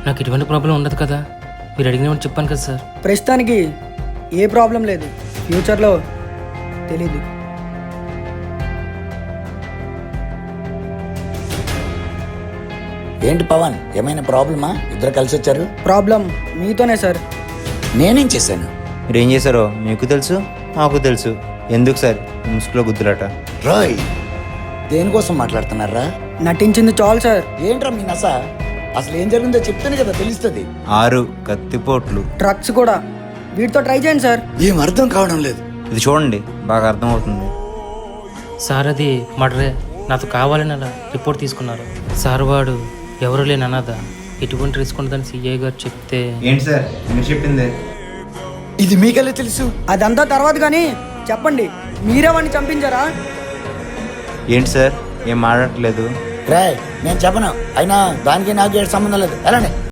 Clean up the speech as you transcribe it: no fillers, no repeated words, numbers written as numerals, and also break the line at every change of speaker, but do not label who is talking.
నాకు ఎటువంటి ప్రాబ్లం ఉండదు కదా. మీరు అడిగినప్పుడు చెప్పాను కదా సార్.
ప్రస్తుతానికి ఏ ప్రాబ్లం లేదు, ఫ్యూచర్లో తెలీదు.
ఏంటి పవన్, ఏమైనా ప్రాబ్లమా? ఇద్దరు కలిసి వచ్చారు.
ప్రాబ్లం మీతోనే సార్.
నేనేం చేశాను?
మీరు ఏం చేశారో మీకు తెలుసు, మాకు తెలుసు. ఎందుకు సార్ ముసుగులో గుద్దులాట?
రాయ్, దేనికోసం మాట్లాడుతున్నారా?
నటించింది చాలు సార్.
ఏంట్రా మీ నస? అసలు ఏం జరిగిందో చెప్తేనే కదా తెలుస్తుంది.
6 కత్తిపోట్లు.
డ్రగ్స్ కూడా వీటితో ట్రై చేయండి సార్.
ఏం అర్థం కావడం లేదు.
ఇది చూడండి, బాగా అర్థమవుతుంది.
సార్ అది మర్డరే. నాతో కావాలని అలా రిపోర్ట్ తీసుకున్నారు సార్. వాడు ఎవరు లేని అనాథ, ఎటువంటి రిస్క్ ఉండదని సిఐ గారు చెప్తే.
ఏంటి సార్ మీరు చెప్పింది?
ఇది మీకెళ్ళి తెలుసు?
అదంతా తర్వాత కానీ చెప్పండి, మీరే వాడిని చంపించారా?
ఏంటి సార్ ఏం మాట్లాడట్లేదు?
రాయ్, నేను చెప్పను. అయినా దానికి నాకు సంబంధం లేదు. ఎలానే